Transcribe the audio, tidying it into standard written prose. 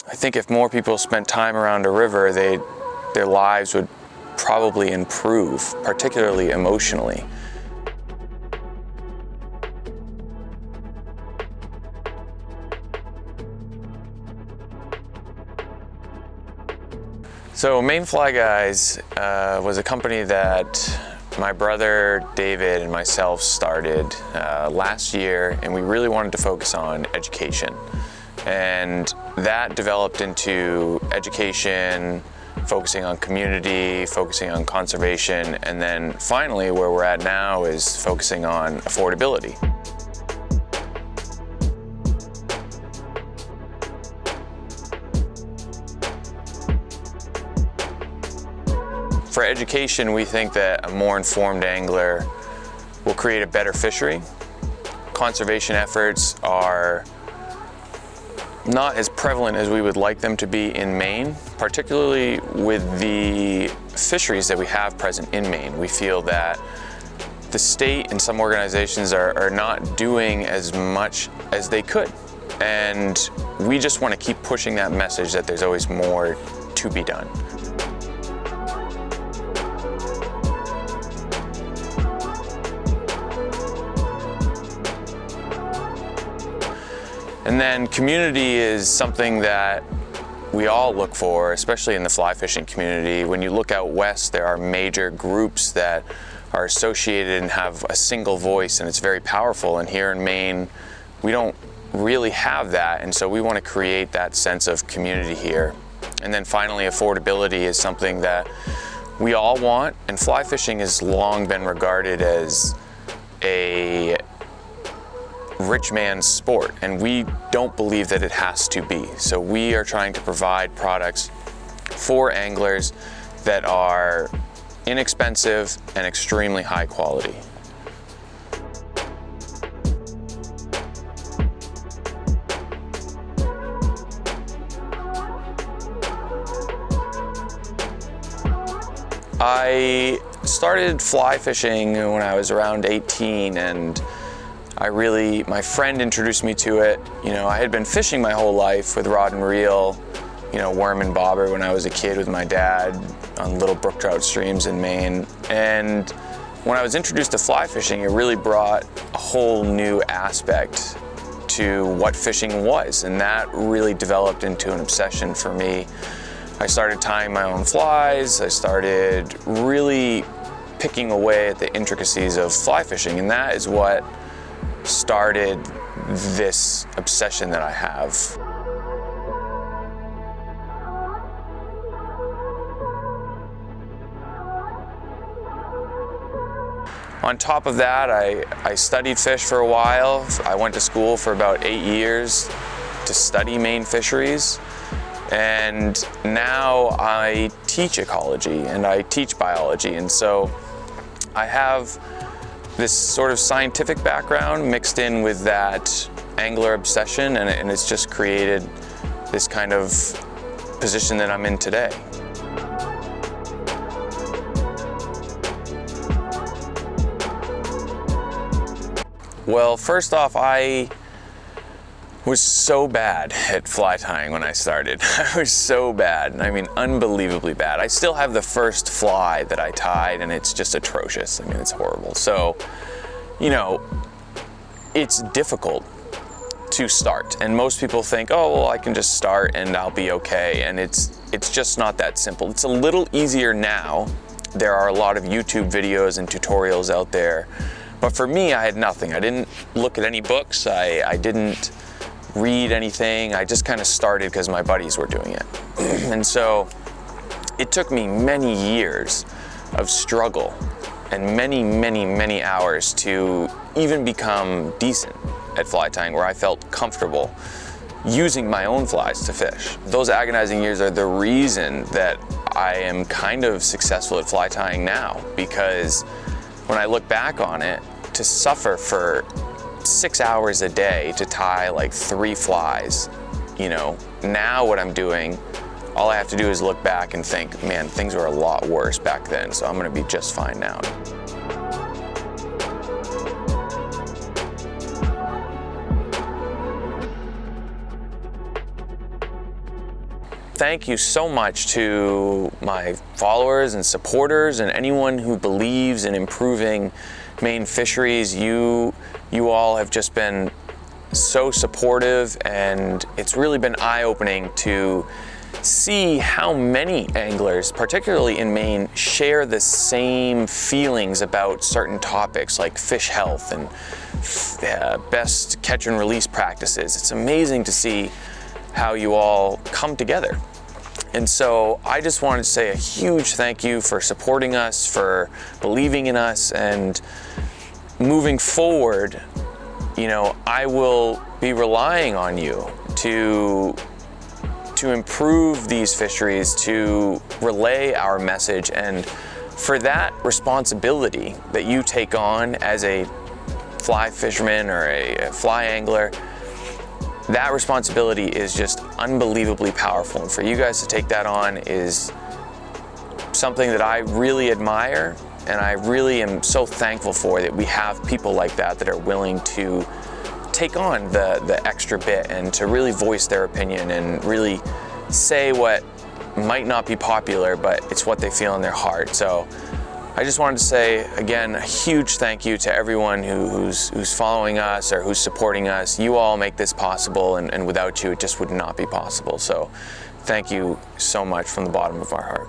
I think if more people spent time around a river, their lives would probably improve, particularly emotionally. So Maine Fly Guys was a company that my brother David and myself started last year, and we really wanted to focus on education. And that developed into education, focusing on community, focusing on conservation, and then finally where we're at now is focusing on affordability. For education, we think that a more informed angler will create a better fishery. Conservation efforts are not as prevalent as we would like them to be in Maine, particularly with the fisheries that we have present in Maine. We feel that the state and some organizations are not doing as much as they could. And we just want to keep pushing that message that there's always more to be done. And then community is something that we all look for, especially in the fly fishing community. When you look out west, there are major groups that are associated and have a single voice, and it's very powerful. And here in Maine, we don't really have that, and so we want to create that sense of community here. And then finally, affordability is something that we all want, and fly fishing has long been regarded as a rich man's sport, and we don't believe that it has to be. So we are trying to provide products for anglers that are inexpensive and extremely high quality. I started fly fishing when I was around 18, and my friend introduced me to it. You know, I had been fishing my whole life with rod and reel, you know, worm and bobber when I was a kid with my dad on little brook trout streams in Maine. And when I was introduced to fly fishing, it really brought a whole new aspect to what fishing was. And that really developed into an obsession for me. I started tying my own flies. I started really picking away at the intricacies of fly fishing. And that is what started this obsession that I have. On top of that, I studied fish for a while. I went to school for about 8 years to study Maine fisheries. And now I teach ecology and I teach biology. And so I have this sort of scientific background mixed in with that angler obsession, and it's just created this kind of position that I'm in today. Well, first off, I was so bad at fly tying when I started. I was so bad. I mean, unbelievably bad. I still have the first fly that I tied, and it's just atrocious. I mean, it's horrible. So, you know, it's difficult to start. And most people think, oh, well, I can just start and I'll be okay. And it's just not that simple. It's a little easier now. There are a lot of YouTube videos and tutorials out there. But for me, I had nothing. I didn't look at any books. I didn't read anything. I just kind of started because my buddies were doing it. And so it took me many years of struggle and many, many, many hours to even become decent at fly tying, where I felt comfortable using my own flies to fish. Those agonizing years are the reason that I am kind of successful at fly tying now, because when I look back on it, to suffer for 6 hours a day to tie like 3 flies, you know, now what I'm doing, all I have to do is look back and think, man, things were a lot worse back then, so I'm gonna be just fine now. thank you so much to my followers and supporters and anyone who believes in improving Maine fisheries. You all have just been so supportive, and it's really been eye-opening to see how many anglers, particularly in Maine, share the same feelings about certain topics like fish health and best catch and release practices. It's amazing to see how you all come together. And so I just wanted to say a huge thank you for supporting us, for believing in us, and moving forward, you know, I will be relying on you to improve these fisheries, to relay our message, and for that responsibility that you take on as a fly fisherman or a fly angler, that responsibility is just unbelievably powerful. And for you guys to take that on is something that I really admire, and I really am so thankful for that we have people like that that are willing to take on the extra bit and to really voice their opinion and really say what might not be popular, but it's what they feel in their heart. So I just wanted to say, again, a huge thank you to everyone who's following us or who's supporting us. You all make this possible, and without you, it just would not be possible. So thank you so much from the bottom of our heart.